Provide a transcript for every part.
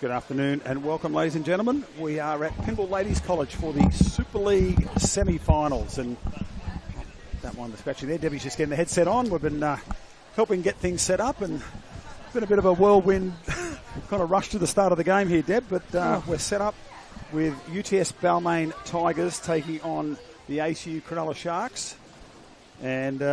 Good afternoon and welcome, ladies and gentlemen. We are at Pymble Ladies College for the Super League semi-finals, and that one, the scratching there. Debbie's just getting the headset on. We've been helping get things set up, and it's been a bit of a whirlwind kind of rush to the start of the game here, Deb, but we're set up with UTS Balmain Tigers taking on the ACU Cronulla Sharks, and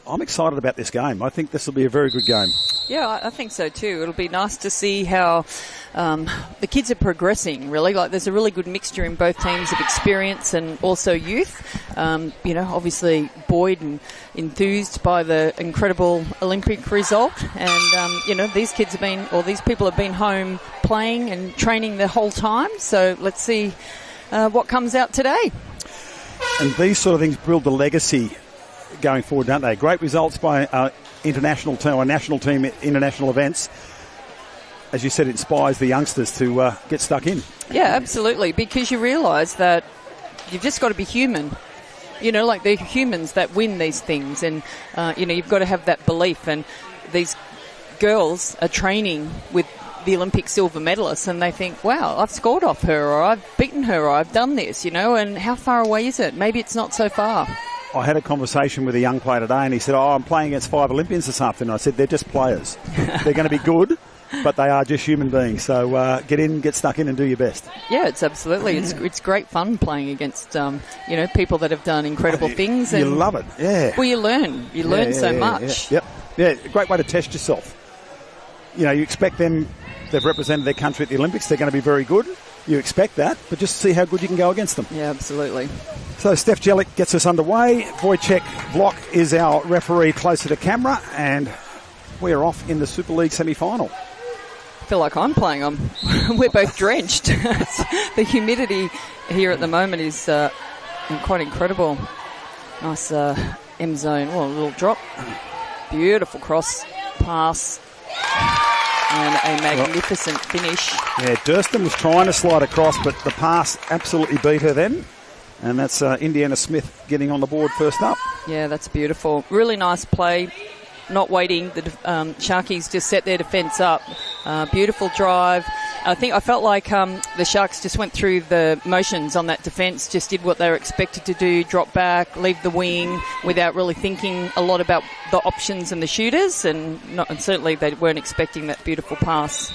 I'm excited about this game. I think this will be a very good game. Yeah, I think so too. It'll be nice to see how the kids are progressing, really. Like, there's a really good mixture in both teams of experience and also youth. Obviously buoyed and enthused by the incredible Olympic result. And, these kids have been, or these people have been home playing and training the whole time. So let's see what comes out today. And these sort of things build the legacy going forward, don't they? Great results by international team or national team at international events. As you said, it inspires the youngsters to get stuck in. Yeah, absolutely, because you realise that you've just got to be human. Like they're humans that win these things, and you've got to have that belief. And these girls are training with the Olympic silver medalists, and they think, wow, I've scored off her, or I've beaten her, or I've done this, and how far away is it? Maybe it's not so far. I had a conversation with a young player today, and he said, I'm playing against 5 Olympians this afternoon. I said, they're just players. They're going to be good, but they are just human beings. So get stuck in and do your best. Yeah, it's absolutely. It's great fun playing against, people that have done incredible things. You love it, yeah. Well, you learn. You learn so much. Yeah. Yep. Yeah, great way to test yourself. You expect them, they've represented their country at the Olympics, they're going to be very good. You expect that, but just see how good you can go against them. Yeah, absolutely. So Steph Jellick gets us underway. Wojciech Vlok is our referee closer to camera, and we're off in the Super League semi-final. I feel like I'm playing them. We're both drenched. The humidity here at the moment is quite incredible. Nice M zone. Oh, a little drop. Beautiful cross pass. And a magnificent finish. Yeah, Durston was trying to slide across, but the pass absolutely beat her then. And that's Indiana Smith getting on the board first up. Yeah, that's beautiful. Really nice play. Not waiting. The Sharkies just set their defence up. Beautiful drive. I felt like the Sharks just went through the motions on that defence, just did what they were expected to do, drop back, leave the wing without really thinking a lot about the options and the shooters, and certainly they weren't expecting that beautiful pass.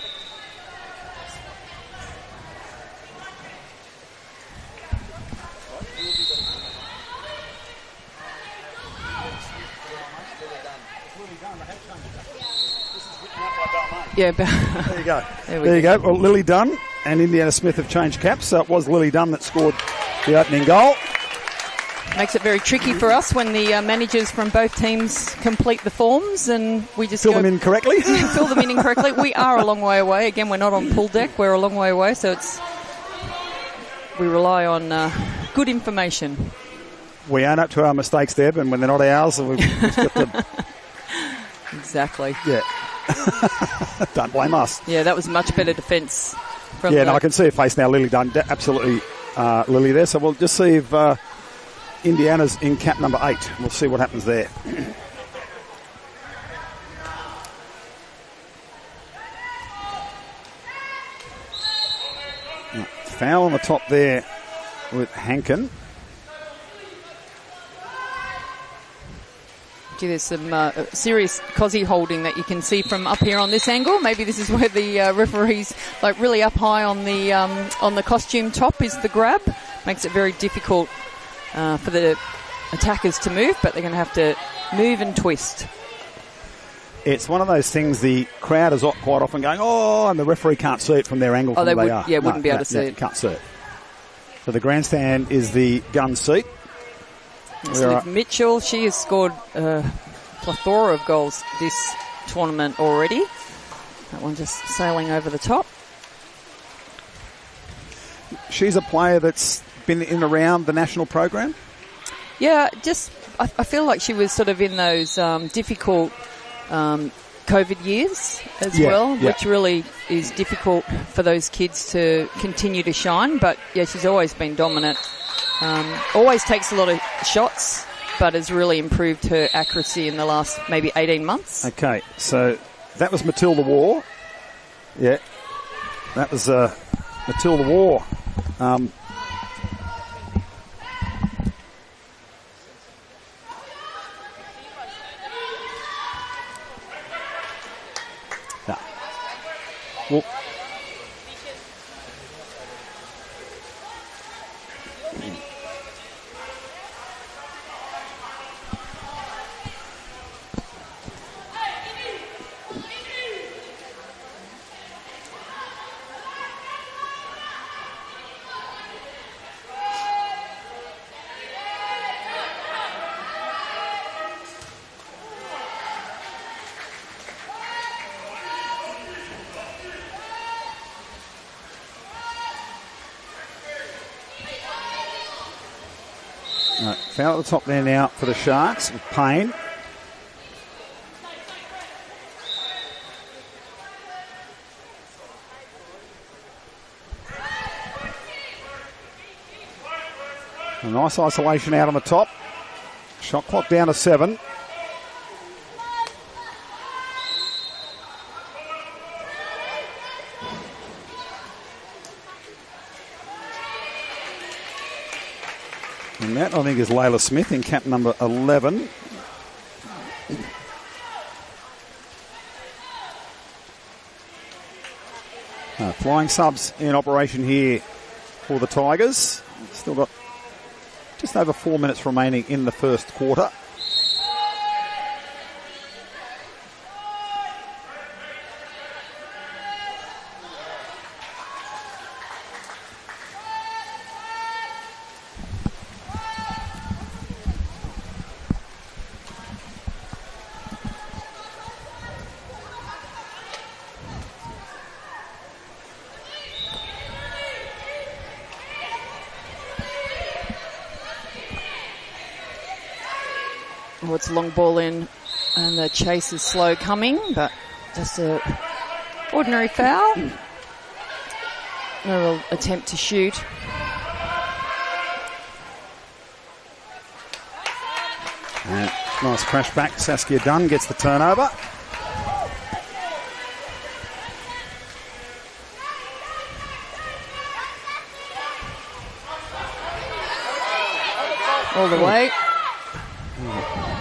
Yeah, there you go. There you go. Well, Lily Dunn and Indiana Smith have changed caps, so it was Lily Dunn that scored the opening goal. Makes it very tricky for us when the managers from both teams complete the forms and we just fill them in correctly. Fill them in incorrectly. We are a long way away. Again, we're not on pool deck. We're a long way away, so we rely on good information. We own up to our mistakes, Deb, and when they're not ours, we've got to... Exactly. Yeah. Don't blame us. Yeah, that was much better defence. I can see her face now. Lily Dunn, absolutely Lily there. So we'll just see if Indiana's in cap number 8. We'll see what happens there. Foul on the top there with Hankin. There's some serious Cozzy holding that you can see from up here on this angle. Maybe this is where the referee's really up high on the costume top is the grab. Makes it very difficult for the attackers to move, but they're going to have to move and twist. It's one of those things the crowd is quite often going, and the referee can't see it from their angle from where they are. Yeah, wouldn't be able to see it. Can't see it. So the grandstand is the gun seat. Liv Mitchell, she has scored a plethora of goals this tournament already. That one just sailing over the top. She's a player that's been in around the national program? Yeah, I feel like she was sort of in those difficult COVID years as well, which really is difficult for those kids to continue to shine. But, yeah, she's always been dominant. Always takes a lot of shots, but has really improved her accuracy in the last maybe 18 months. Okay, so that was Matilda Waugh. Yeah, that was Matilda War. Well, foul at the top there now for the Sharks with Payne. A nice isolation out on the top. Shot clock down to 7. And that, I think, is Layla Smith in cap number 11. Flying subs in operation here for the Tigers. Still got just over 4 minutes remaining in the first quarter. Oh, it's a long ball in, and the chase is slow coming, but just a ordinary foul. No real attempt to shoot. And nice crash back. Saskia Dunn gets the turnover. All the way.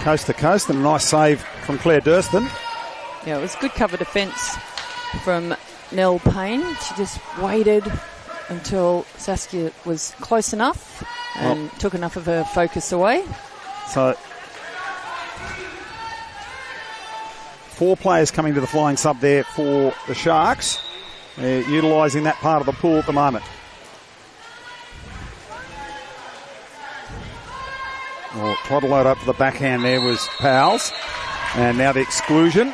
Coast to coast, and a nice save from Claire Durston. Yeah, it was good cover defence from Nell Payne. She just waited until Saskia was close enough and took enough of her focus away. So 4 players coming to the flying sub there for the Sharks. They're utilising that part of the pool at the moment. Tried to load up for the backhand there was Powell's. And now the exclusion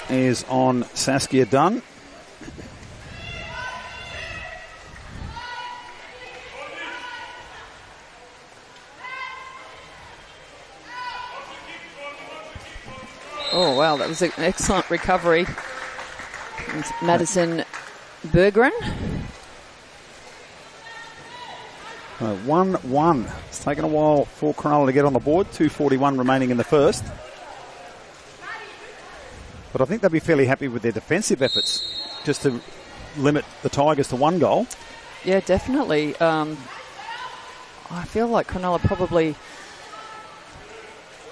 is on Saskia Dunn. Oh, wow, that was an excellent recovery. Madison Berggren. 1-1. It's taken a while for Cronulla to get on the board. 2:41 remaining in the first. But I think they'll be fairly happy with their defensive efforts, just to limit the Tigers to 1 goal. Yeah, definitely. I feel like Cronulla probably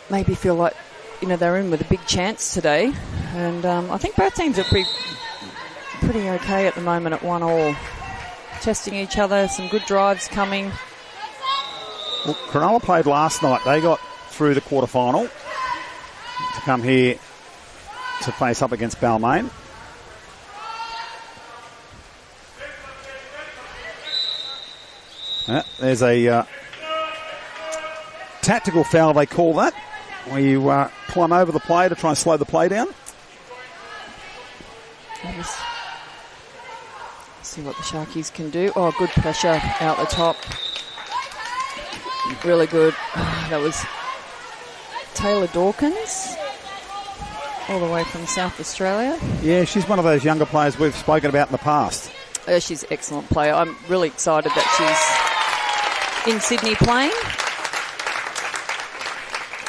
maybe feel like, you know, they're in with a big chance today. And I think both teams are pretty okay at the moment at 1-1. Testing each other, some good drives coming. Well, Cronulla played last night. They got through the quarterfinal to come here to face up against Balmain. There's a tactical foul, they call that, where you climb over the play to try and slow the play down. See what the Sharkies can do. Oh, good pressure out the top. Really good. That was Taylor Dawkins, all the way from South Australia. Yeah, she's one of those younger players we've spoken about in the past. She's an excellent player. I'm really excited that she's in Sydney playing.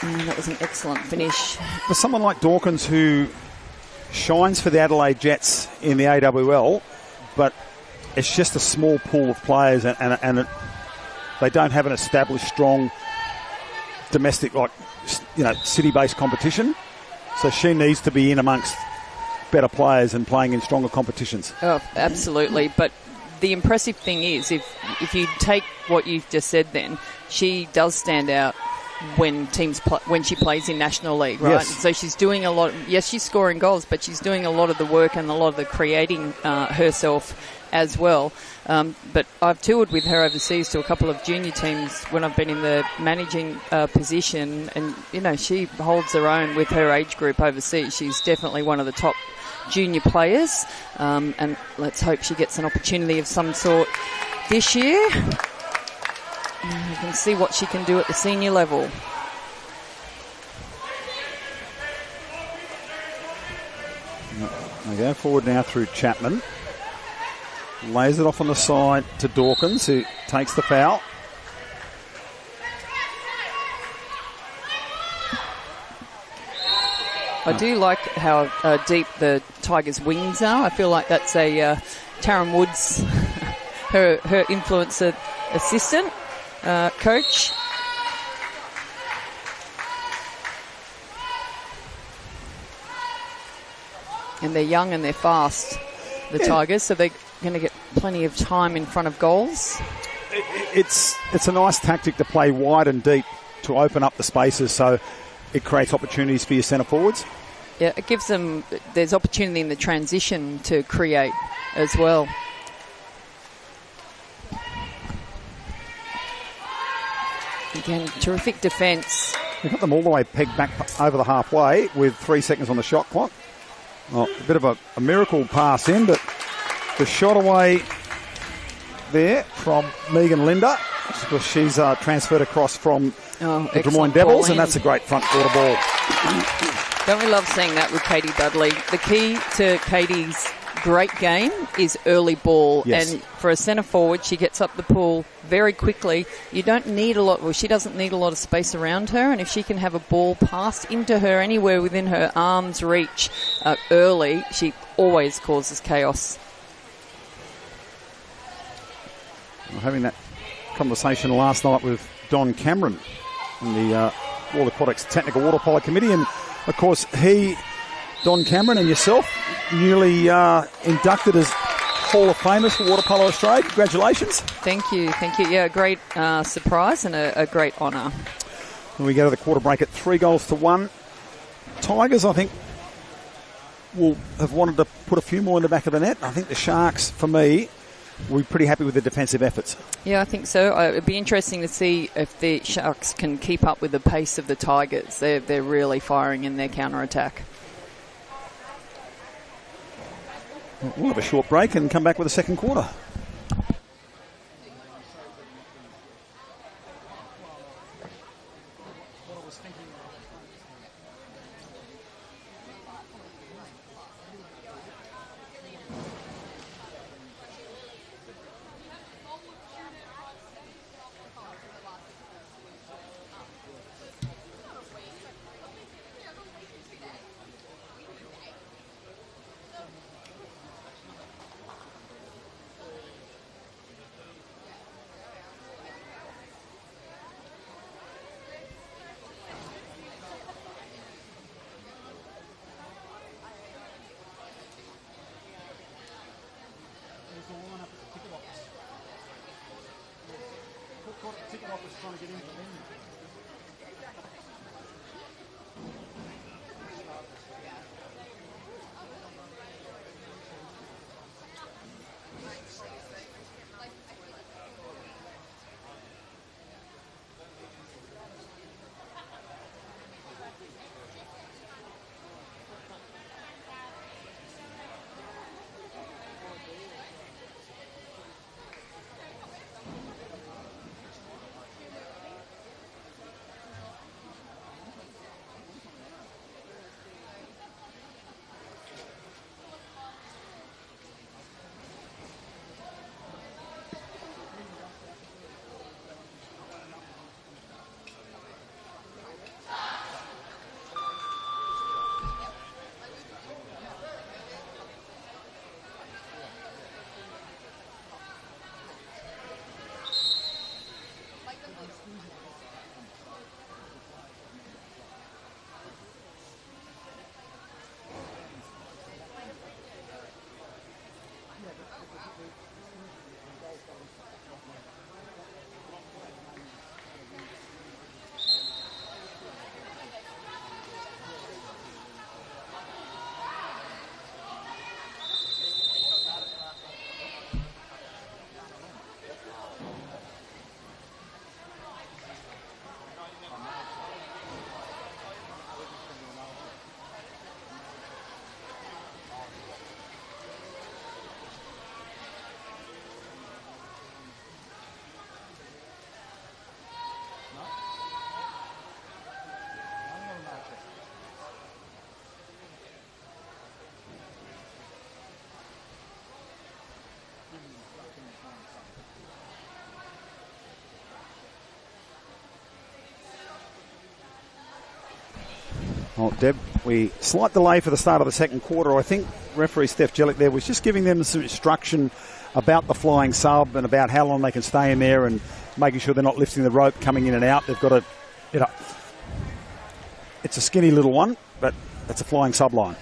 And that was an excellent finish. For someone like Dawkins, who shines for the Adelaide Jets in the AWL, but it's just a small pool of players, and they don't have an established, strong domestic, city-based competition. So she needs to be in amongst better players and playing in stronger competitions. Oh, absolutely. But the impressive thing is, if you take what you've just said, then she does stand out when she plays in National League, right? Yes. So she's doing a lot. Yes, she's scoring goals, but she's doing a lot of the work and a lot of the creating herself as well. But I've toured with her overseas to a couple of junior teams when I've been in the managing position, and she holds her own with her age group overseas. She's definitely one of the top junior players, and let's hope she gets an opportunity of some sort this year. You can see what she can do at the senior level. They go forward now through Chapman. Lays it off on the side to Dawkins, who takes the foul. I do like how deep the Tigers' wings are. I feel like that's a Taryn Woods, her influencer assistant coach. And they're young and they're fast, the Tigers, so they're going to get plenty of time in front of goals. It's a nice tactic to play wide and deep to open up the spaces, so it creates opportunities for your centre forwards. Yeah, it gives them, there's opportunity in the transition to create as well. Again, terrific defence. They got them all the way pegged back over the halfway with 3 seconds on the shot clock. Well, a bit of a miracle pass in, but the shot away there from Megan Linder, because she's transferred across from the Des Moines Devils, and that's a great front quarter ball. Don't we love seeing that with Katie Dudley? The key to Katie's great game is early ball. Yes. And for a centre forward, she gets up the pool very quickly. You don't need a lot, well, she doesn't need a lot of space around her, and if she can have a ball passed into her anywhere within her arm's reach early, she always causes chaos. Well, having that conversation last night with Don Cameron in the World Aquatics Technical Water Polo Committee, and of course Don Cameron and yourself, newly inducted as Hall of Famers for Water Polo Australia. Congratulations. Thank you. Yeah, a great surprise and a great honour. And we go to the quarter break at 3-1. Tigers, I think, will have wanted to put a few more in the back of the net. I think the Sharks, for me, will be pretty happy with the defensive efforts. Yeah, I think so. It'd be interesting to see if the Sharks can keep up with the pace of the Tigers. They're really firing in their counter-attack. We'll have a short break and come back with the second quarter. Well, Deb, we slight delay for the start of the second quarter. I think referee Steph Jellick there was just giving them some instruction about the flying sub and about how long they can stay in there and making sure they're not lifting the rope coming in and out. They've got to, it's a skinny little one, but it's a flying sub line.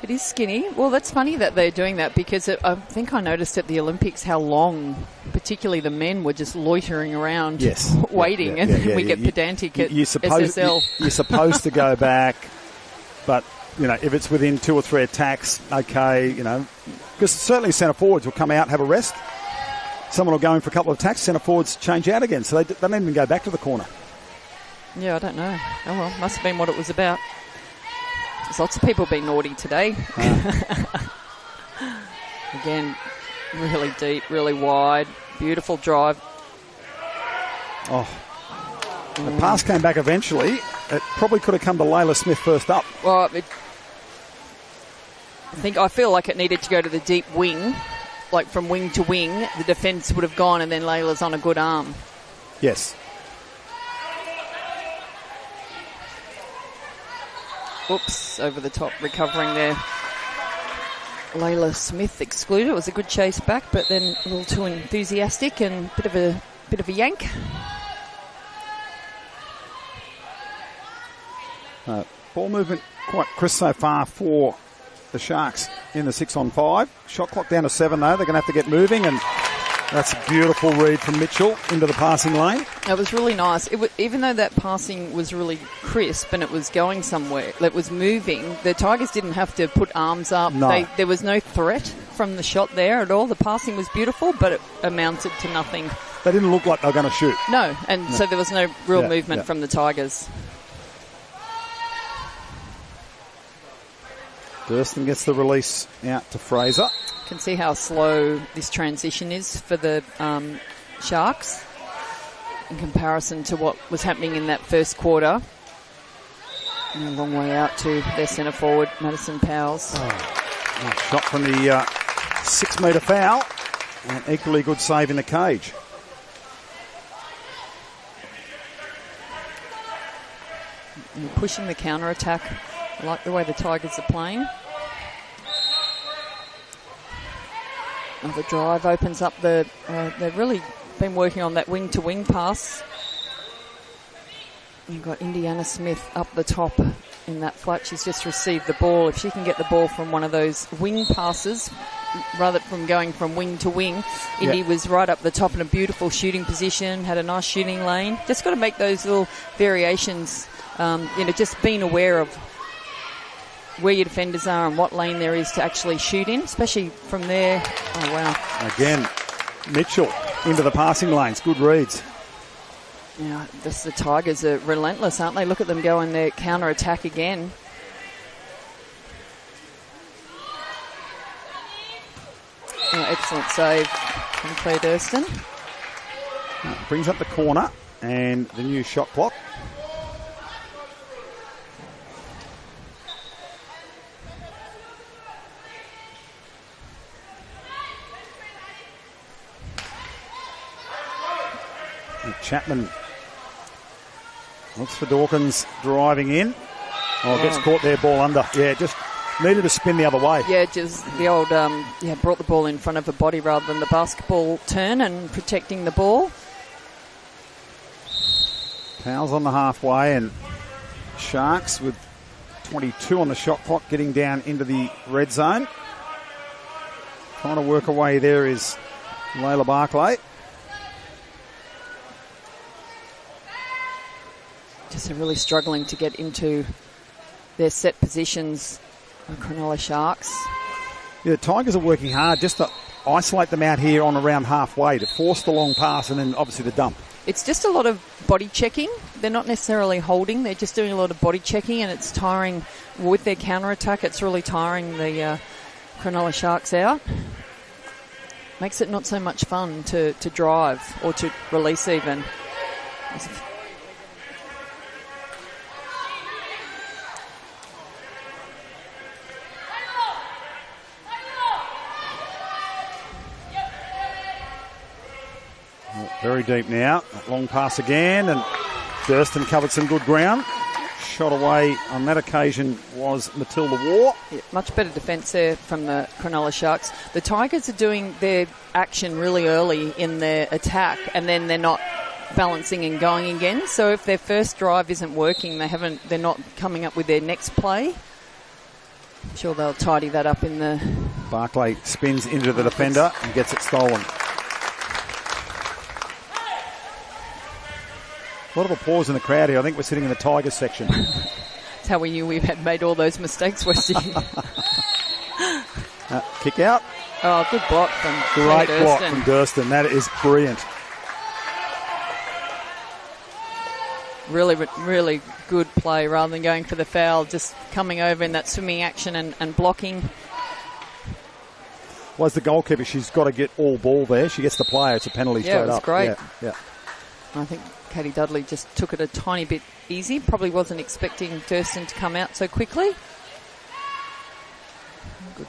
It is skinny. Well, that's funny that they're doing that because I think I noticed at the Olympics how long, particularly the men, were just loitering around waiting, and we get pedantic at SSL. You're supposed to go back, but, if it's within 2 or 3 attacks, okay, because certainly centre forwards will come out and have a rest. Someone will go in for a couple of attacks, centre forwards change out again, so they don't even go back to the corner. Yeah, I don't know. Oh, well, must have been what it was about. There's lots of people being naughty today. Again, really deep, really wide, beautiful drive. Oh, the pass came back eventually. It probably could have come to Layla Smith first up. Well, I feel like it needed to go to the deep wing, like from wing to wing. The defence would have gone, and then Layla's on a good arm. Yes. Oops, over the top, recovering there. Layla Smith excluded. It was a good chase back, but then a little too enthusiastic and bit of a yank. Ball movement quite crisp so far for the Sharks in the 6-on-5. Shot clock down to 7 though. They're going to have to get moving, and that's a beautiful read from Mitchell into the passing lane. It was really nice. Even though that passing was really crisp and it was going somewhere, it was moving, the Tigers didn't have to put arms up. No. There was no threat from the shot there at all. The passing was beautiful, but it amounted to nothing. They didn't look like they were going to shoot. No, so there was no real movement from the Tigers. Durston gets the release out to Fraser. Can see how slow this transition is for the Sharks in comparison to what was happening in that first quarter. And a long way out to their centre forward, Madison Powles. Nice shot from the 6 metre foul, and equally good save in the cage. And pushing the counter-attack. I like the way the Tigers are playing. Another drive opens up they've really been working on that wing-to-wing pass. You've got Indiana Smith up the top in that flat. She's just received the ball. If she can get the ball from one of those wing passes, rather from going from wing to wing, Indy was right up the top in a beautiful shooting position, had a nice shooting lane. Just got to make those little variations, just being aware of where your defenders are and what lane there is to actually shoot in, especially from there. Oh, wow. Again, Mitchell into the passing lanes. Good reads. Yeah, the Tigers are relentless, aren't they? Look at them go in their counter-attack again. Oh, excellent save from Claire Durston. Brings up the corner and the new shot clock. Chapman looks for Dawkins driving in. Gets caught there, ball under. Yeah, just needed to spin the other way. Yeah, just the old, brought the ball in front of a body rather than the basketball turn and protecting the ball. Powell's on the halfway, and Sharks with 22 on the shot clock getting down into the red zone. Trying to work away there is Layla Barclay. Just really struggling to get into their set positions, the Cronulla Sharks. Yeah, the Tigers are working hard just to isolate them out here on around halfway to force the long pass and then obviously the dump. It's just a lot of body checking. They're not necessarily holding. They're just doing a lot of body checking, and it's tiring with their counter-attack. It's really tiring the Cronulla Sharks out. Makes it not so much fun to drive or to release even. Very deep now. Long pass again, and Durston covered some good ground. shot away on that occasion was Matilda War. Yeah, much better defence there from the Cronulla Sharks. The Tigers are doing their action really early in their attack, and then they're not balancing and going again. So if their first drive isn't working, they're not coming up with their next play. I'm sure they'll tidy that up in the... Barclay spins into the defender and gets it stolen. A lot of applause in the crowd here. I think we're sitting in the Tigers section. That's how we knew we had made all those mistakes, Westy. Kick out. Oh, good block from Great block from Durston. That is brilliant. Really, really good play rather than going for the foul, just coming over in that swimming action and blocking. Well, as the goalkeeper, she's got to get all ball there. She gets the player. It's a penalty straight up. Yeah, it was great. Yeah. I think Katie Dudley just took it a tiny bit easy. Probably wasn't expecting Durston to come out so quickly. Good.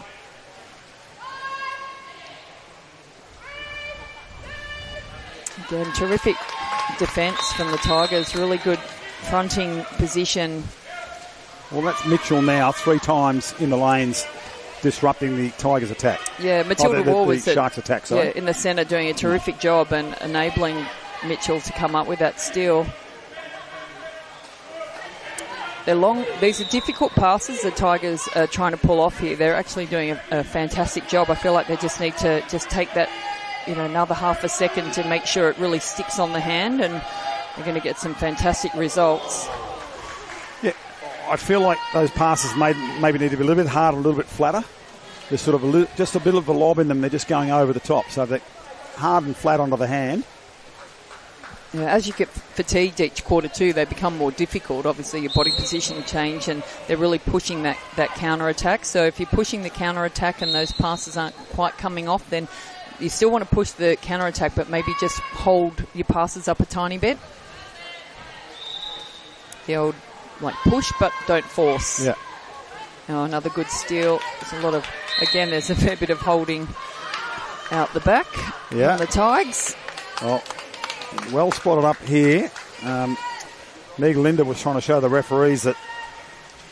Again, terrific defence from the Tigers. Really good fronting position. Well, that's Mitchell now 3 times in the lanes, disrupting the Tigers' attack. Yeah, Matilda War was the Sharks' attack. Sorry. Yeah, in the centre, doing a terrific job and enabling Mitchell to come up with that steal. They're long. These are difficult passes the Tigers are trying to pull off here. They're actually doing a fantastic job. I feel like they just need to just take that, another half a second to make sure it really sticks on the hand, and they're going to get some fantastic results. Yeah, I feel like those passes maybe need to be a little bit harder, a little bit flatter. There's sort of just a bit of a lob in them. They're just going over the top. So if they're hard and flat onto the hand. Yeah, as you get fatigued each quarter too, they become more difficult. Obviously, your body position change, and they're really pushing that counter-attack. So if you're pushing the counter-attack and those passes aren't quite coming off, then you still want to push the counter-attack, but maybe just hold your passes up a tiny bit. The old, push, but don't force. Yeah. Now another good steal. There's a fair bit of holding out the back on the Tigers. Well spotted up here. Meg Linda was trying to show the referees that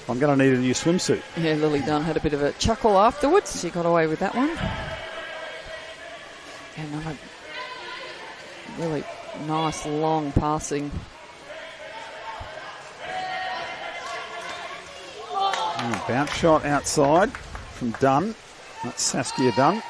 I'm going to need a new swimsuit. Yeah, Lily Dunn had a bit of a chuckle afterwards. She got away with that one. And another really nice long passing. Bounce shot outside from Dunn. That's Saskia Dunn.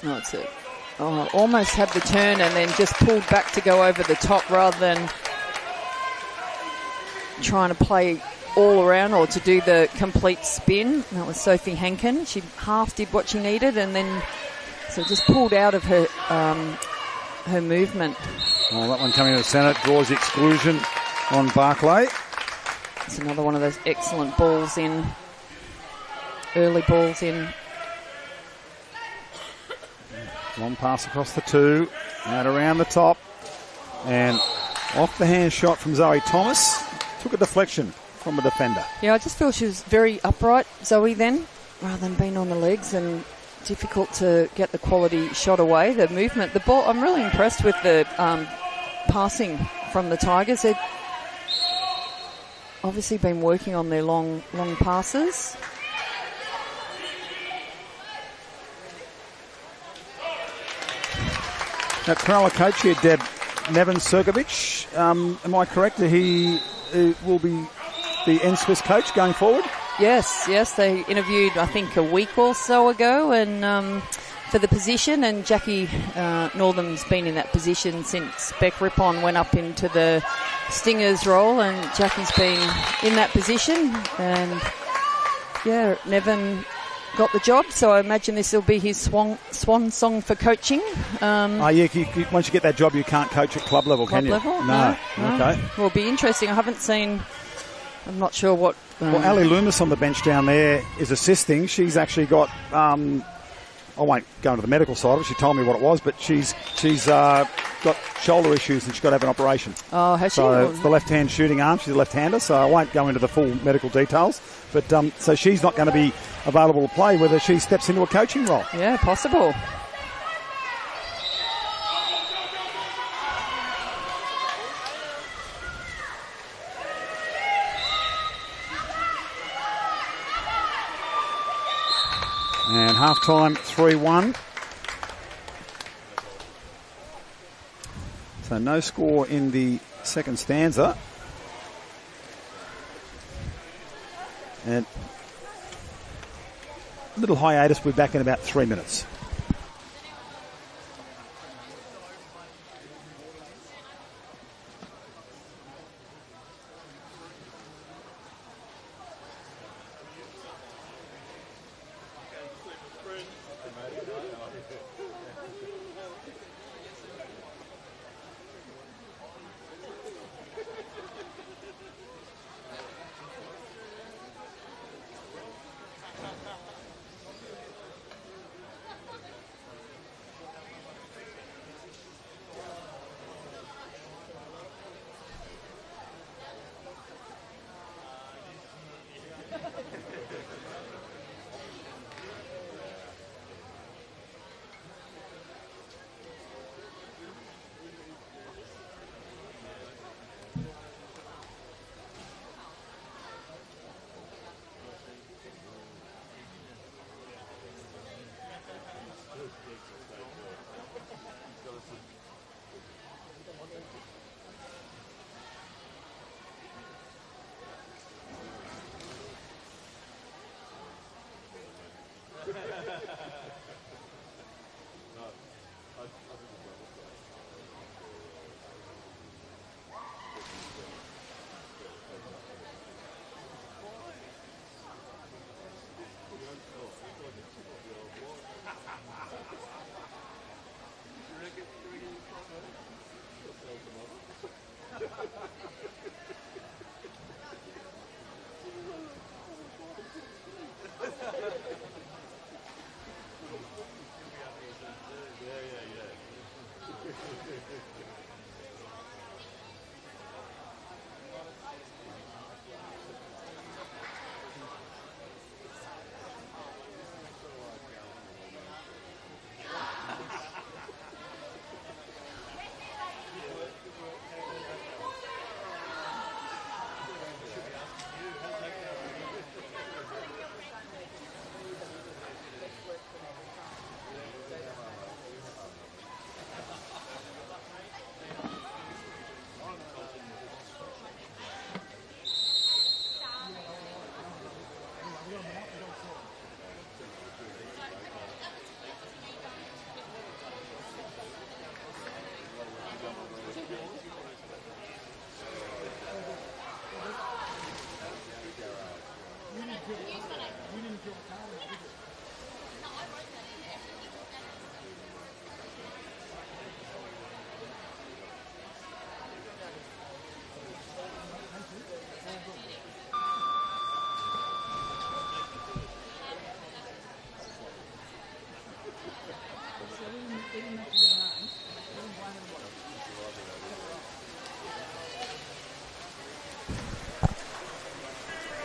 Oh, it's it. Almost had the turn and then just pulled back to go over the top rather than trying to play all around or to do the complete spin. That was Sophie Henkin. She half did what she needed and then just pulled out of her her movement. Well, that one coming to the centre draws the exclusion on Barclay. It's another one of those excellent balls in, early balls in. Long pass across the 2, out around the top, and off the hand shot from Zoe Thomas. Took a deflection from a defender. Yeah, I just feel she was very upright, Zoe, then, rather than being on the legs, and difficult to get the quality shot away. The movement, the ball, I'm really impressed with the passing from the Tigers. They've obviously been working on their long passes. Now, Cronulla coach here, Deb Nevin-Serkovic. Am I correct that he will be the NSWIS coach going forward? Yes. They interviewed, I think, a week or so ago and for the position, and Jackie Northam's been in that position since Beck Rippon went up into the Stingers role, and Jackie's been in that position. And, yeah, Nevin got the job, so I imagine this will be his swan song for coaching. Once you get that job, you can't coach at club level, can you? Club level? No. Okay. Well, it'll be interesting. I'm not sure what... Well, Ali Loomis on the bench down there is assisting. She's actually got... I won't go into the medical side of it. She told me what it was, but she's got shoulder issues and she's got to have an operation. Oh, has she? So it's the left-hand shooting arm. She's a left-hander, so I won't go into the full medical details. But so she's not going to be available to play, whether she steps into a coaching role. Yeah, possible. And half-time, 3-1. So no score in the second stanza. And a little hiatus. We're back in about 3 minutes.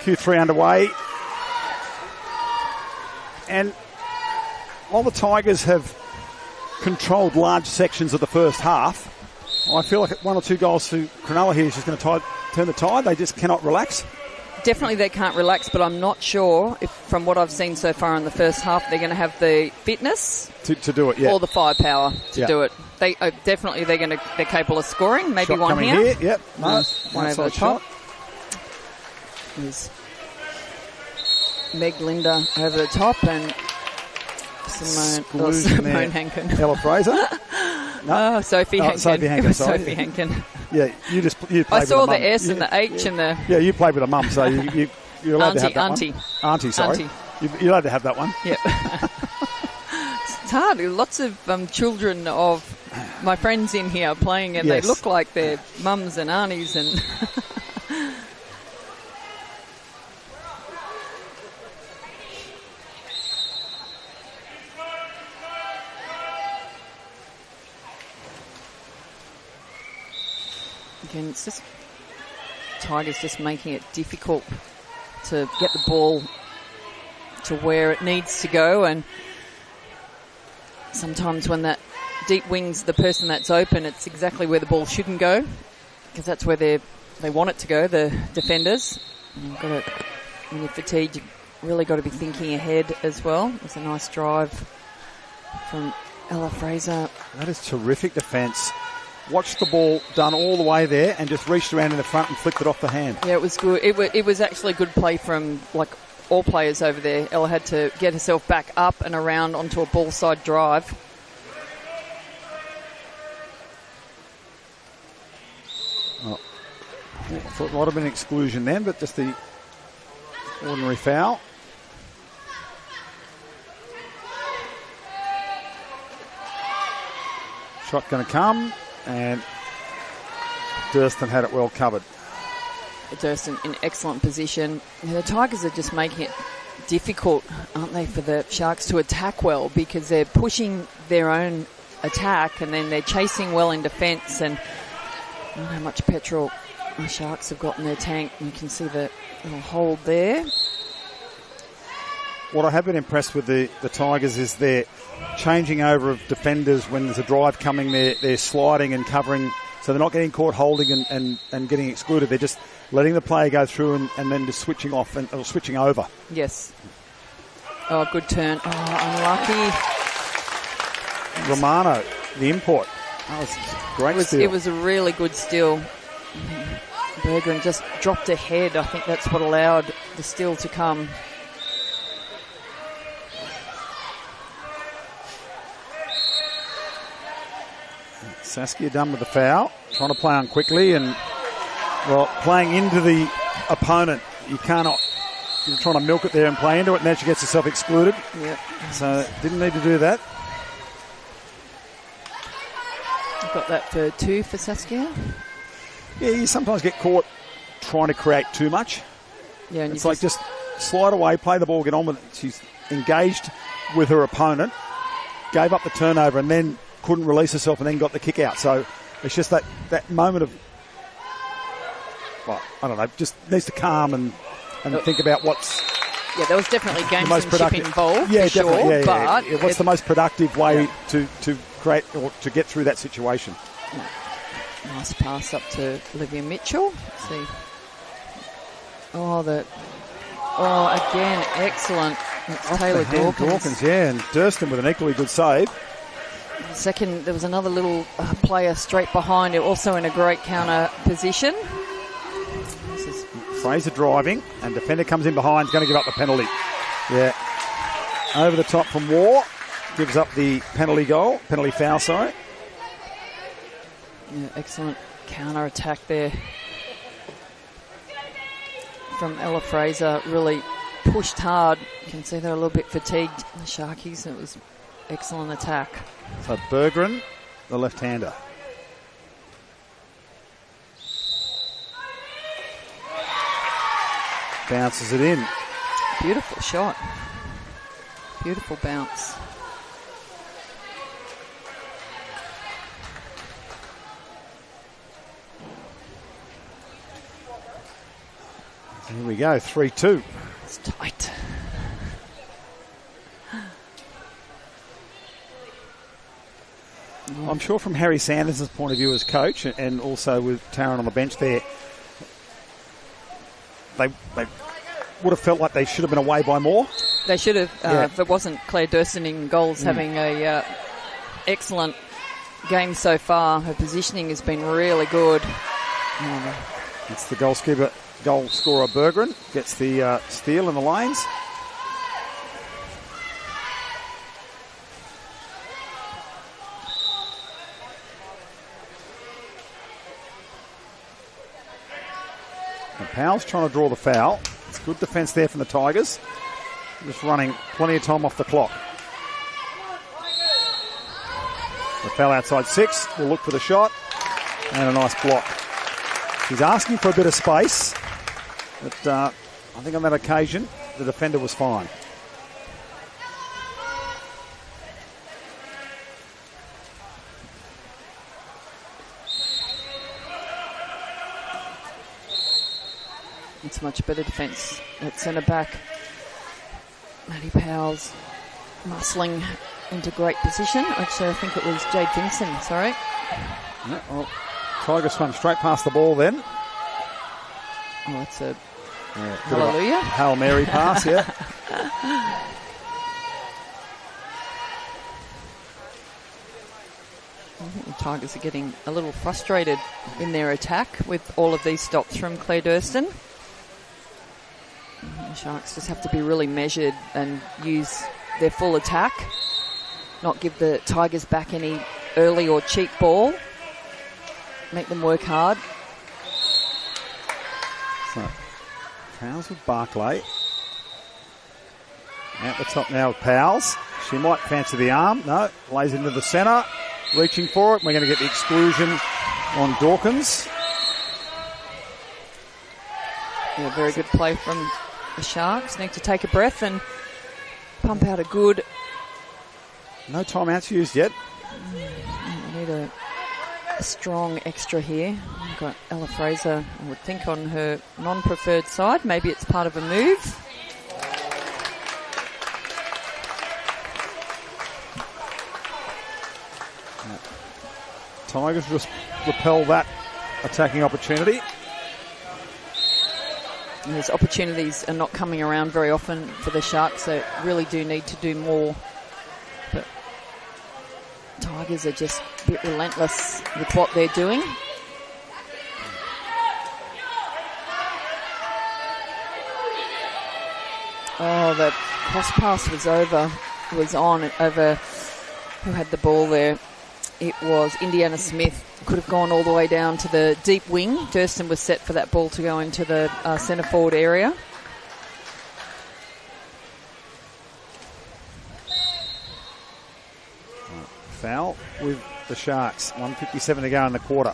Q3 underway. And while the Tigers have controlled large sections of the first half, I feel like one or two goals to Cronulla here is just going to turn the tide. They just cannot relax. Definitely they can't relax, but I'm not sure if, from what I've seen so far in the first half, they're going to have the fitness to do it, yeah, or the firepower to do it. They definitely they're capable of scoring. Maybe shot one here. Yep, nice. One over the top. There's Meg Linda over the top and Simone Hankin. Ella Fraser. No. Sophie Hankin. Sophie Hankin, sorry. Sophie Hankin. Yeah, you played I saw with the S and the H and the... Yeah, you played with a mum, so you're allowed to have that Auntie. one. Auntie, sorry. Auntie. You're allowed to have that one. Yep. It's hard. Lots of children of my friends in here playing and they look like they're mums and aunties and... It's just Tigers just making it difficult to get the ball to where it needs to go, and sometimes when that deep wing's the person that's open, it's exactly where the ball shouldn't go, because that's where they want it to go, the defenders. And when you're fatigued, you've really got to be thinking ahead as well. It's a nice drive from Ella Fraser. That is terrific defence. Watched the ball done all the way there and just reached around in the front and flicked it off the hand. Yeah, it was good. It was actually good play from all players over there. Ella had to get herself back up and around onto a ball side drive. Oh, I thought it might have been an exclusion then, but just the ordinary foul. Shot going to come, and Durston had it well covered. Durston in excellent position. The Tigers are just making it difficult, aren't they, for the Sharks to attack well, because they're pushing their own attack and then they're chasing well in defence, and I don't know how much petrol the Sharks have got in their tank. You can see the little hold there. What I have been impressed with the Tigers is their changing over of defenders when there's a drive coming. They're sliding and covering, so they're not getting caught holding and getting excluded. They're just letting the player go through and then just switching off or switching over. Yes. Oh, good turn. Oh, unlucky. Romano, the import. That was a great steal. It was a really good steal. Bergeron just dropped ahead. I think that's what allowed the steal to come. Saskia done with the foul, trying to play on quickly and, well, playing into the opponent. You're trying to milk it there and play into it, and now she gets herself excluded. Yep. So didn't need to do that. I've got that for 2 for Saskia. Yeah, you sometimes get caught trying to create too much. Yeah, and it's like just slide away, play the ball, get on with it. She's engaged with her opponent, gave up the turnover, and then couldn't release herself and then got the kick out. So it's just that moment of, well, I don't know, just needs to calm and think about what's... Yeah, there was definitely gamesmanship involved, yeah, for sure. Yeah, but yeah. What's the most productive way to create or to get through that situation? Nice pass up to Olivia Mitchell. Let's see. Again, excellent. It's Taylor Dawkins. Yeah, and Durston with an equally good save. Second, there was another little player straight behind it, also in a great counter position. Fraser driving, and defender comes in behind, is going to give up the penalty. Yeah. Over the top from War, gives up the penalty foul, sorry. Yeah, excellent counter attack there from Ella Fraser. Really pushed hard. You can see they're a little bit fatigued, the Sharkies. It was excellent attack. So Bergeron, the left-hander. Bounces it in. Beautiful shot. Beautiful bounce. Here we go, 3-2. It's tight. I'm sure from Harry Sanders' point of view as coach, and also with Taryn on the bench there, they would have felt like they should have been away by more. They should have. If it wasn't Claire Durston in goals having a excellent game so far. Her positioning has been really good. It's the goal scorer Bergeron, gets the steal in the lanes. And Powell's trying to draw the foul. It's good defence there from the Tigers. Just running plenty of time off the clock. The foul outside 6. We'll look for the shot. And a nice block. He's asking for a bit of space. But I think on that occasion, the defender was fine. It's much better defence at centre back. Maddie Powell's muscling into great position. Actually, I think it was Jade Vincent, sorry. Yeah, well, Tigers swung straight past the ball then. Oh, that's a hallelujah. Hail Mary pass, yeah. I think the Tigers are getting a little frustrated in their attack with all of these stops from Claire Durston. The Sharks just have to be really measured and use their full attack, not give the Tigers back any early or cheap ball, make them work hard. So, Powell's with Barclay. At the top now with Powell's. She might fancy the arm. No, lays into the centre. Reaching for it. We're going to get the exclusion on Dawkins. Yeah, very good play from the Sharks. Need to take a breath and pump out a good... No timeouts used yet. We need a strong extra here. We've got Ella Fraser, I would think, on her non-preferred side. Maybe it's part of a move. Tigers just repel that attacking opportunity. And these opportunities are not coming around very often for the Sharks. They really do need to do more. But Tigers are just a bit relentless with what they're doing. Oh, the cross pass was over who had the ball there. It was Indiana Smith. Could have gone all the way down to the deep wing. Durston was set for that ball to go into the centre forward area. Foul with the Sharks. 1:57 to go in the quarter.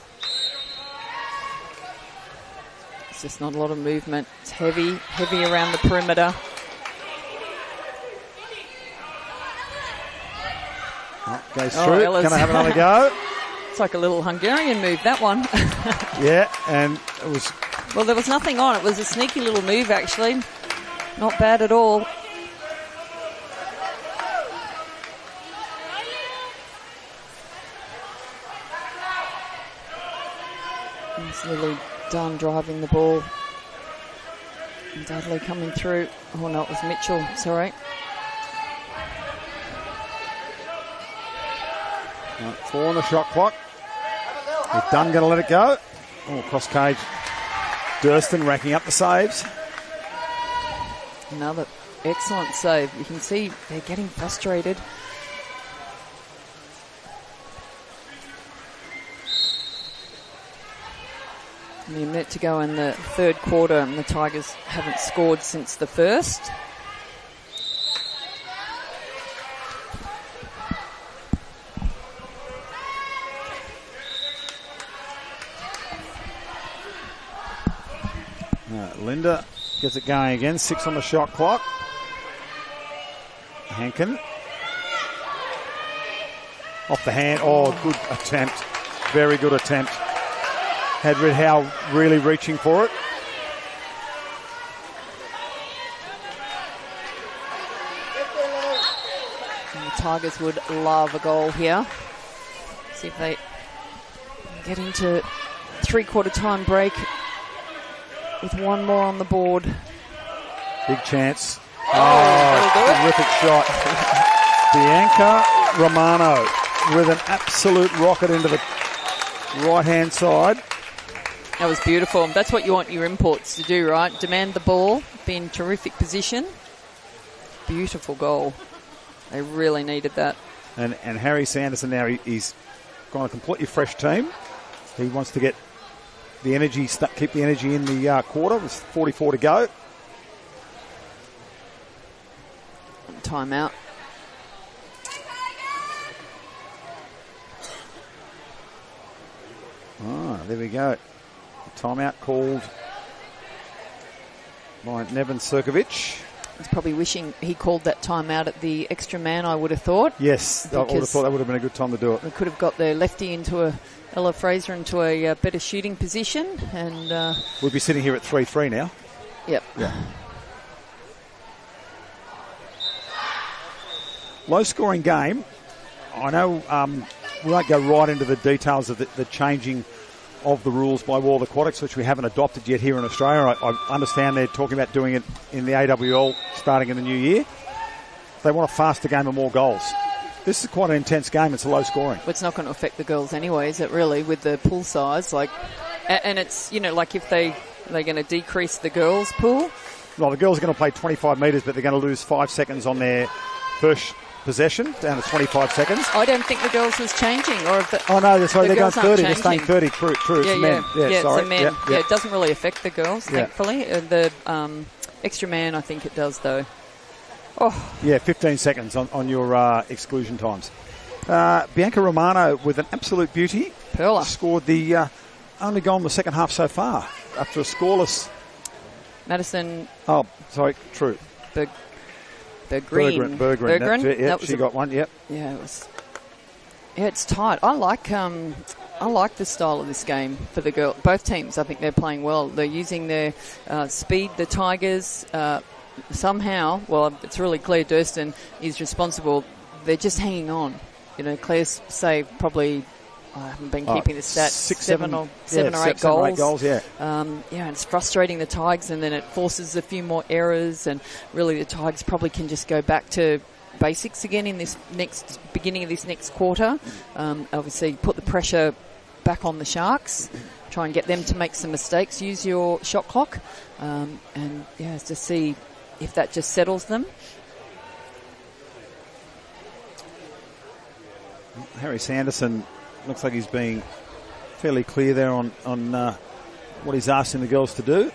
It's just not a lot of movement. It's heavy around the perimeter. Goes through. Can I have another go? It's like a little Hungarian move, that one. Yeah, and it was... Well, there was nothing on. It was a sneaky little move, actually. Not bad at all. It's Lily Dunn driving the ball. And Dudley coming through. Oh, no, it was Mitchell. Sorry. 4 on the shot clock. Is Dunn going to let it go? Oh, cross cage. Durston racking up the saves. Another excellent save. You can see they're getting frustrated. Only a minute to go in the third quarter, and the Tigers haven't scored since the first. Linda gets it going again. 6 on the shot clock. Hankin. Off the hand. Oh, good attempt. Very good attempt. Had Red Howe really reaching for it. And the Tigers would love a goal here. See if they get into three-quarter time break with one more on the board. Big chance. Oh, terrific shot. Bianca Romano with an absolute rocket into the right-hand side. That was beautiful. That's what you want your imports to do, right? Demand the ball, be in terrific position. Beautiful goal. They really needed that. And Harry Sanderson now, he's got a completely fresh team. He wants to get the energy, keep the energy in the quarter. There's 44 to go. Timeout. There we go. Timeout called by Neven Sirkovic. He's probably wishing he called that timeout at the extra man, I would have thought. Yes, I would have thought that would have been a good time to do it. They could have got their lefty into Ella Fraser into a better shooting position. And we'll be sitting here at 3-3 now. Yep. Yeah. Low-scoring game. I know we won't go right into the details of the changing of the rules by World Aquatics, which we haven't adopted yet here in Australia. I understand they're talking about doing it in the AWL starting in the new year. They want a faster game and more goals. This is quite an intense game. It's a low scoring. Well, it's not going to affect the girls anyway, is it really, with the pool size? And it's, like if they're going to decrease the girls' pool. Well, the girls are going to play 25 metres, but they're going to lose 5 seconds on their first possession, down to 25 seconds. I don't think the girls was changing. Or if no, that's right. They're going 30. They're changing. staying 30. True. Yeah, it's men. Yeah, sorry. it's a men. Yeah. It doesn't really affect the girls, thankfully. The extra man, I think it does, though. Oh. Yeah, 15 seconds on your exclusion times. Bianca Romano with an absolute beauty. Perla. Scored the only goal in the second half so far after a scoreless. Madison. Oh, sorry, true. Berggren. Berggren. She got one, yep. Yeah, it was. Yeah, it's tight. I like the style of this game for the girl. Both teams, I think they're playing well. They're using their speed. The Tigers somehow, well, it's really Claire Durston is responsible. They're just hanging on. Claire's saved probably. I haven't been keeping the stat. Seven or eight goals. Yeah. And it's frustrating the Tigers, and then it forces a few more errors, and really the Tigers probably can just go back to basics again in this beginning of this next quarter. Obviously, put the pressure back on the Sharks, try and get them to make some mistakes. Use your shot clock, to see if that just settles them. Harry Sanderson looks like he's being fairly clear there on what he's asking the girls to do.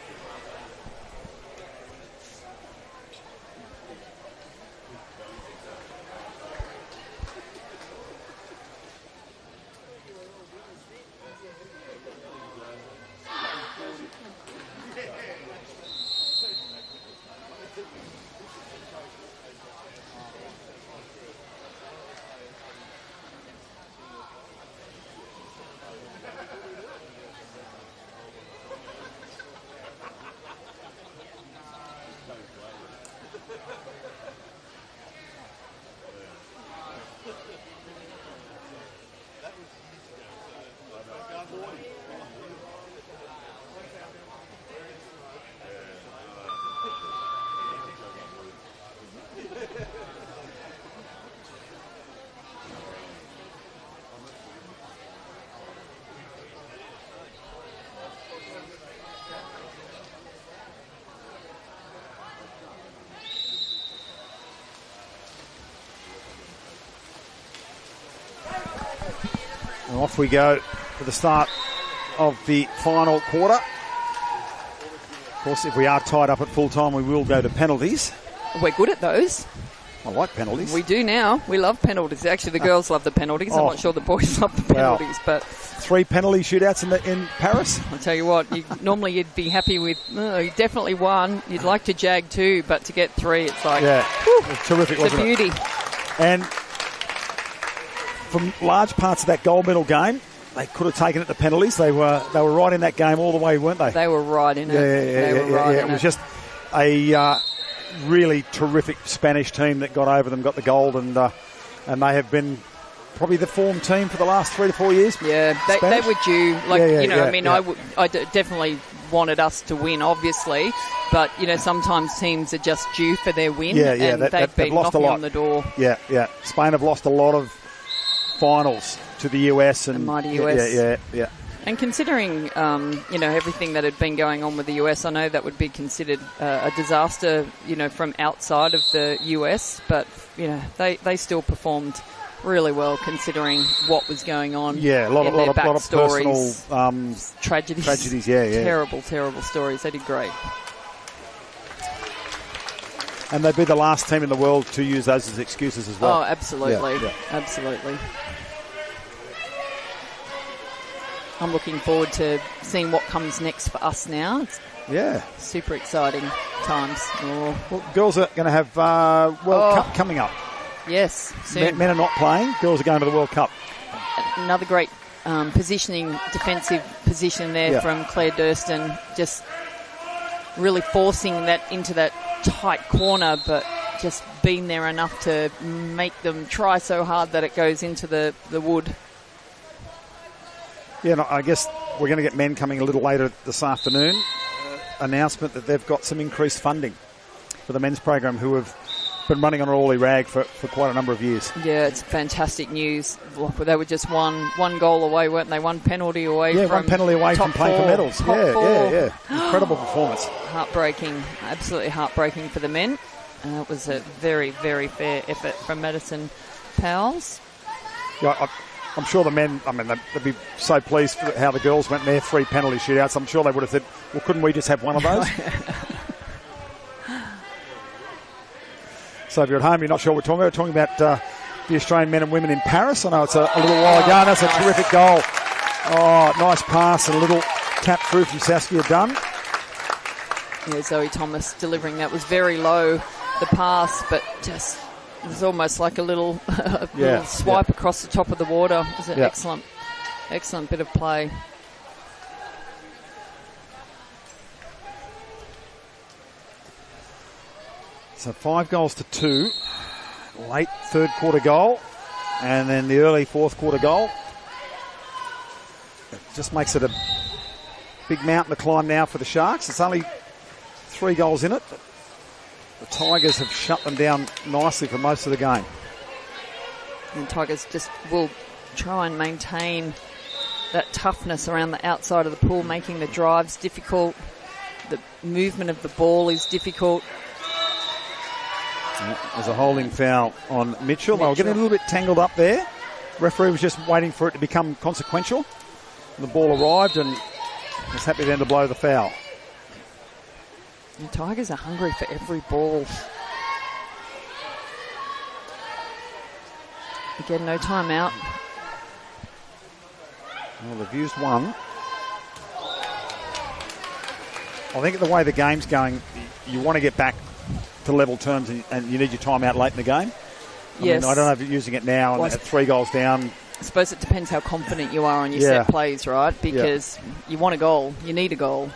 And off we go for the start of the final quarter. Of course, if we are tied up at full time, we will go to penalties. We're good at those. I like penalties. We do now. We love penalties. Actually, the girls love the penalties. I'm not sure the boys love the penalties, but 3 penalty shootouts in Paris. I'll tell you what. Normally, you'd be happy with definitely 1. You'd like to jag 2, but to get 3, it's like it's terrific. It's a beauty. And from large parts of that gold medal game, they could have taken it to penalties. They were right in that game all the way, weren't they? They were right in it. It was just a really terrific Spanish team that got over them, got the gold, and they have been probably the form team for the last 3 to 4 years. Yeah, they were due. I definitely wanted us to win, obviously, but sometimes teams are just due for their win, and they've been knocking on the door. Yeah. Spain have lost a lot of finals to the US and the mighty US. Yeah. And considering everything that had been going on with the US, I know that would be considered a disaster, from outside of the US, but they still performed really well considering what was going on. Yeah, a lot of personal tragedies. Yeah. Terrible stories. They did great. And they'd be the last team in the world to use those as excuses as well. Oh, absolutely. Yeah. Absolutely. I'm looking forward to seeing what comes next for us now. It's super exciting times. Well, girls are going to have World Cup coming up. Yes, soon. Men are not playing. Girls are going to the World Cup. Another great defensive position there from Claire Durston. Just really forcing that into that tight corner, but just being there enough to make them try so hard that it goes into the wood. Yeah, no, I guess we're going to get men coming a little later this afternoon. Announcement that they've got some increased funding for the men's program, who have been running on an all rag for quite a number of years. Yeah, it's fantastic news. They were just one goal away, weren't they? One penalty away from one penalty away from playing for medals. Yeah. Incredible performance. Heartbreaking, absolutely heartbreaking for the men. It was a very, very fair effort from Madison Powell's. Yeah, I'm sure the men, they'd be so pleased for how the girls went in their 3 penalty shootouts. I'm sure they would have said, well, couldn't we just have one of those? So if you're at home, you're not sure what we're talking about the Australian men and women in Paris. I know it's a little while ago, and that's a terrific goal. Oh, nice pass and a little tap through from Saskia Dunn. Yeah, Zoe Thomas delivering that was very low, the pass, but just it was almost like a little, little swipe across the top of the water. It was an excellent bit of play. So 5 goals to 2. Late third quarter goal, and then the early fourth quarter goal. It just makes it a big mountain to climb now for the Sharks. It's only 3 goals in it. The Tigers have shut them down nicely for most of the game. And Tigers just will try and maintain that toughness around the outside of the pool, making the drives difficult. The movement of the ball is difficult. There's a holding foul on Mitchell. They were getting a little bit tangled up there. Referee was just waiting for it to become consequential. The ball arrived and was happy then to blow the foul. The Tigers are hungry for every ball. Again, no timeout. Well, they've used one. I think the way the game's going, you want to get back to level terms, and you need your timeout late in the game. Yes. I don't know if you're using it now and at 3 goals down. I suppose it depends how confident you are on your set plays, right? Because you want a goal. You need a goal.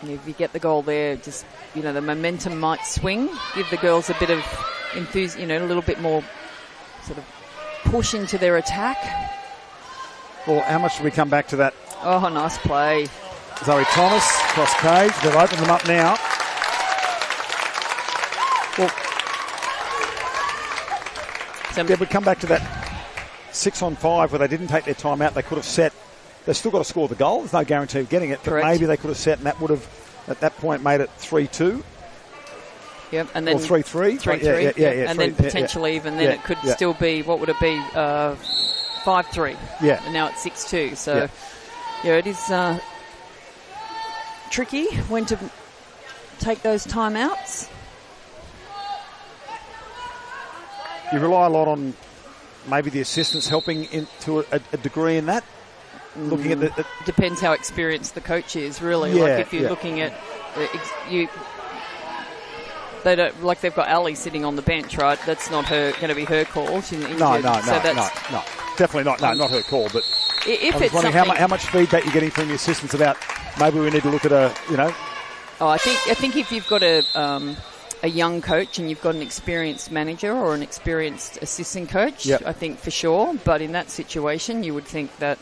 And if you get the goal there, just, the momentum might swing. Give the girls a bit of enthusiasm, a little bit more sort of push into their attack. Well, how much do we come back to that? Oh, nice play. Zoe Thomas, cross cage. They've opened them up now. Well, we come back to that 6-on-5 where they didn't take their time out. They could have set. They've still got to score the goal. There's no guarantee of getting it. Correct. But maybe they could have set, and that would have, at that point, made it 3-2. Yep, and then 3-3. 3-3. Yeah, and then potentially even then it could still be, what would it be? 5-3. Yeah. And now it's 6-2. So, it is tricky when to take those timeouts. You rely a lot on maybe the assistants helping to a degree in that. Looking at the depends how experienced the coach is, really. Yeah, like if you're looking at they don't, like they've got Ali sitting on the bench, right? That's not going to be her call. She's injured. No, definitely not. No, not her call. But if I was wondering how much feedback you're getting from the assistants about maybe we need to look at Oh, I think if you've got a young coach and you've got an experienced manager or an experienced assistant coach, I think for sure. But in that situation, you would think that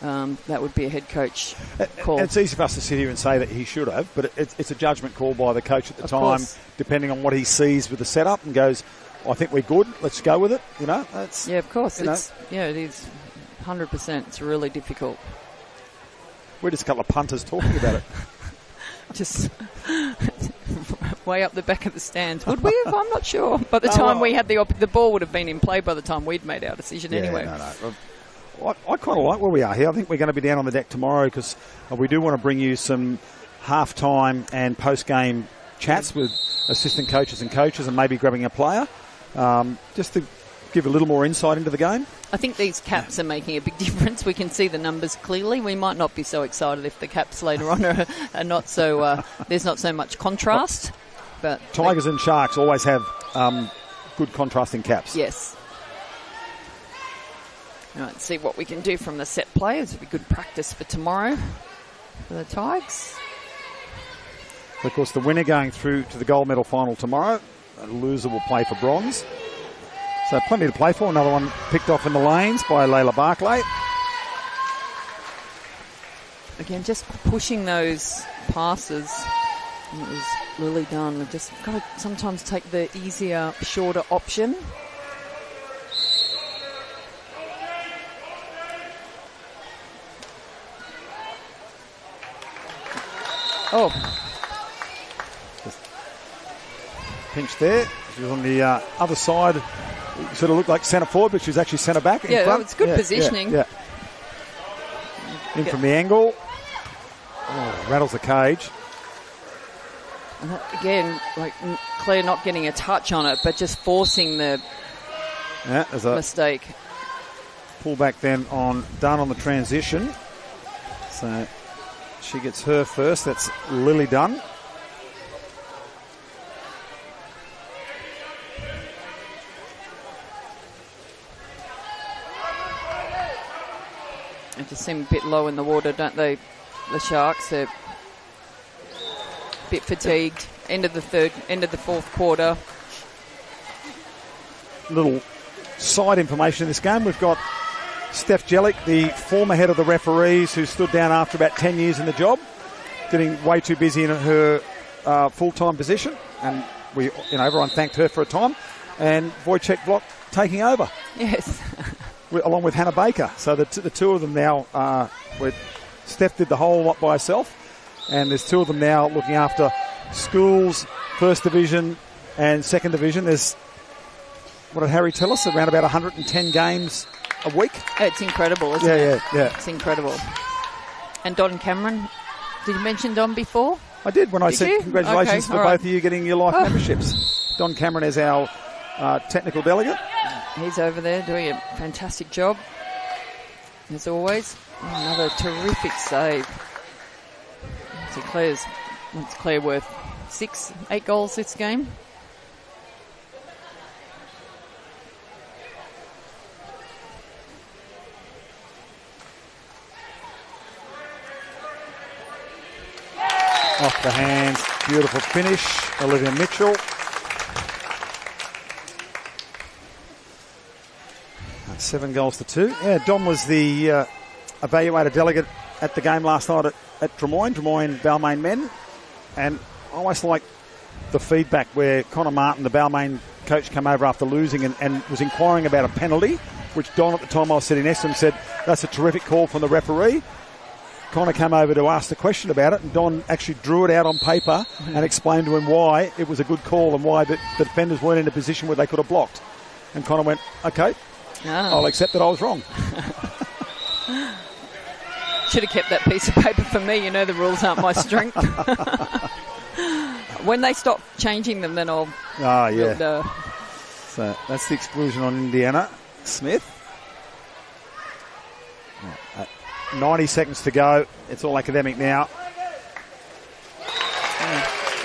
that would be a head coach call. It's easy for us to sit here and say that he should have, but it's a judgment call by the coach at the time, depending on what he sees with the setup, and goes, I think we're good, let's go with it. That's, of course. It is 100%. It's really difficult. We're just a couple of punters talking about it. Just way up the back of the stands. Would we have? I'm not sure. By the time we had the ball would have been in play by the time we'd made our decision anyway. No. I kind of like where we are here. I think we're going to be down on the deck tomorrow because we do want to bring you some half-time and post-game chats with assistant coaches and coaches, and maybe grabbing a player just to give a little more insight into the game. I think these caps are making a big difference. We can see the numbers clearly. We might not be so excited if the caps later on are not so. There's not so much contrast. But Tigers and Sharks always have good contrasting caps. Yes. All right, see what we can do from the set play. It'll be good practice for tomorrow. for the Tigers. Of course, the winner going through to the gold medal final tomorrow. A loser will play for bronze. So plenty to play for. Another one picked off in the lanes by Layla Barclay. Again, just pushing those passes. And it was Lily Dunn. We've just got to sometimes take the easier, shorter option. Oh. Just pinch there. She was on the other side. It sort of looked like centre forward, but she was actually centre back. Yeah, that was good positioning. Yeah. In from the angle. Oh, rattles the cage. And that, again, like Claire not getting a touch on it, but just forcing the mistake. Pull back then on Dunn on the transition. So she gets her first. That's Lily Dunn. They just seem a bit low in the water, don't they? The Sharks are a bit fatigued. End of the fourth quarter. Little side information in this game. We've got Steph Jellick, the former head of the referees, who stood down after about 10 years in the job, getting way too busy in her full-time position, and everyone thanked her for a time. And Wojciech Block taking over. Yes. Along with Hannah Baker. So the two of them now, Steph did the whole lot by herself, and there's two of them now looking after schools, first division and second division. There's, what did Harry tell us, around about 110 games a week? It's incredible, isn't it? Yeah. It's incredible. And Don Cameron, did you mention Don before? I did when I said congratulations for both of you getting your life memberships. Don Cameron is our technical delegate. He's over there doing a fantastic job, as always. Another terrific save. So Claire worth 8 goals this game. Off the hands, beautiful finish, Olivia Mitchell. 7 goals to 2. Yeah, Dom was the evaluator delegate at the game last night at Drummoyne Balmain men. And I always like the feedback where Connor Martin, the Balmain coach, came over after losing and was inquiring about a penalty, which Don at the time I was sitting next to him said, that's a terrific call from the referee. Connor came over to ask the question about it, and Don actually drew it out on paper and explained to him why it was a good call and why the defenders weren't in a position where they could have blocked. And Connor went, okay, I'll accept that I was wrong. Should have kept that piece of paper for me. The rules aren't my strength. When they stop changing them, then I'll... Oh, yeah. So that's the exclusion on Indiana. Smith. 90 seconds to go. It's all academic now.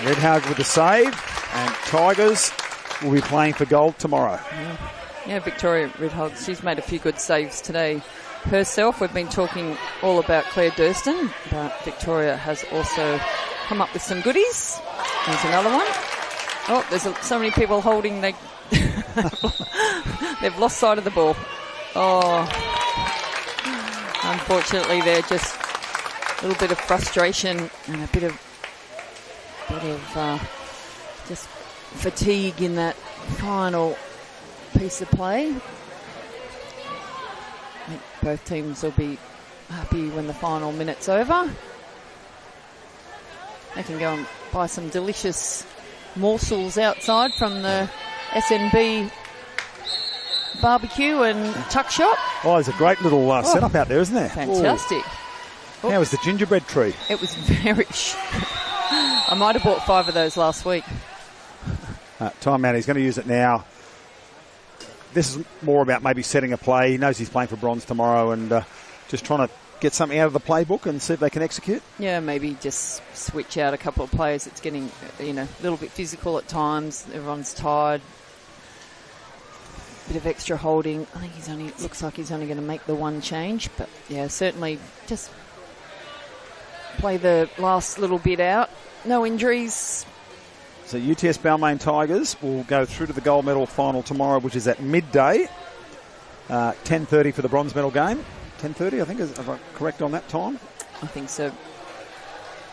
Redhag with the save. And Tigers will be playing for gold tomorrow. Yeah, Victoria Redhog, she's made a few good saves today herself. We've been talking all about Claire Durston, but Victoria has also come up with some goodies. There's another one. Oh, there's so many people holding. They've lost sight of the ball. Oh, unfortunately, they're just a little bit of frustration and a bit of just fatigue in that final piece of play. I think both teams will be happy when the final minute's over. They can go and buy some delicious morsels outside from the SNB barbecue and tuck shop. Oh, there's a great little setup out there, isn't there? Fantastic. How was the gingerbread tree? It was very... I might have bought 5 of those last week. Time out. He's going to use it now. This is more about maybe setting a play. He knows he's playing for bronze tomorrow and just trying to get something out of the playbook and see if they can execute. Yeah, maybe just switch out a couple of players. It's getting, a little bit physical at times. Everyone's tired. Bit of extra holding. I think looks like he's only going to make the one change. But, yeah, certainly just play the last little bit out. No injuries. So UTS Balmain Tigers will go through to the gold medal final tomorrow, which is at midday. 10:30 for the bronze medal game. 10:30, I think. Am I correct on that time? I think so.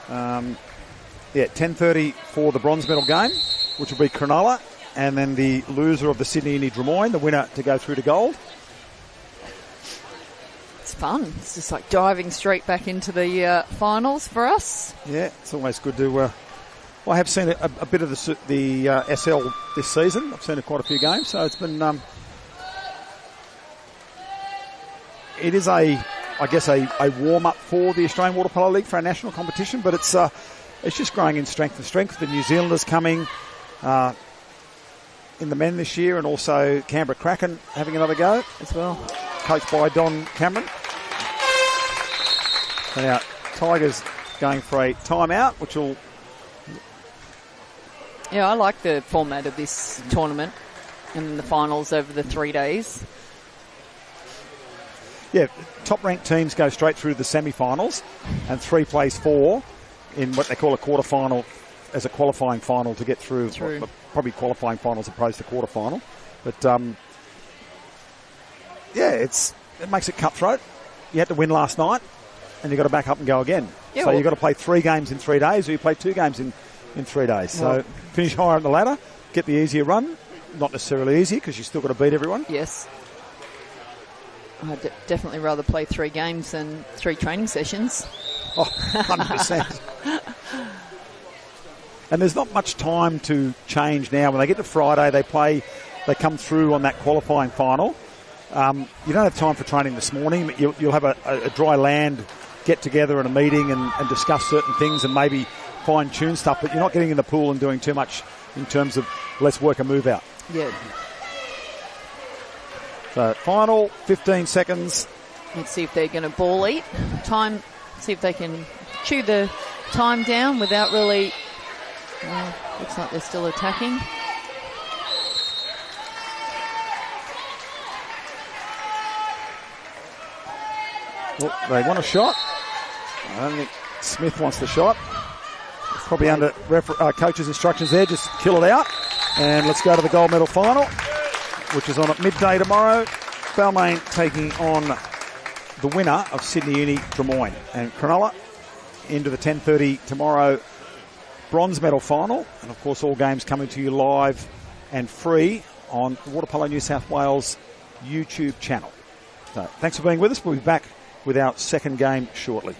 10:30 for the bronze medal game, which will be Cronulla, and then the loser of the Sydney Uni Drummoyne, the winner to go through to gold. It's fun. It's just like diving straight back into the finals for us. Yeah, it's always good to... well, I have seen a bit of the SL this season. I've seen quite a few games, so it's been... it is a warm-up for the Australian Water Polo League for our national competition, but it's just growing in strength and strength. The New Zealanders coming in the men this year, and also Canberra Kraken having another go as well, coached by Don Cameron. So now Tigers going for a timeout, which will... Yeah, I like the format of this tournament and the finals over the 3 days. Yeah, top-ranked teams go straight through the semi-finals, and 3 plays 4 in what they call a quarter-final as a qualifying final to get through. Probably qualifying final as opposed to quarter-final. But, it makes it cutthroat. You had to win last night, and you've got to back up and go again. Yeah, so you've got to play 3 games in 3 days, or you play 2 games in 3 days. So finish higher on the ladder, get the easier run. Not necessarily easy, because you've still got to beat everyone. Yes. I'd definitely rather play 3 games than 3 training sessions. Oh, 100%. And there's not much time to change now. When they get to Friday, they come through on that qualifying final. You don't have time for training this morning. You'll have a dry land get-together and a meeting and discuss certain things and maybe fine-tune stuff, but you're not getting in the pool and doing too much in terms of let's work a move out. Yeah. So, final 15 seconds. Let's see if they're going to ball eat. Time, see if they can chew the time down without really... looks like they're still attacking. Well, they want a shot. I don't think Smith wants the shot. It's probably under coach's instructions there. Just kill it out. And let's go to the gold medal final, which is on at midday tomorrow. Balmain taking on the winner of Sydney Uni Drummoyne, and Cronulla into the 10:30 tomorrow bronze medal final. And of course, all games coming to you live and free on the Water Polo New South Wales YouTube channel. So thanks for being with us. We'll be back with our second game shortly.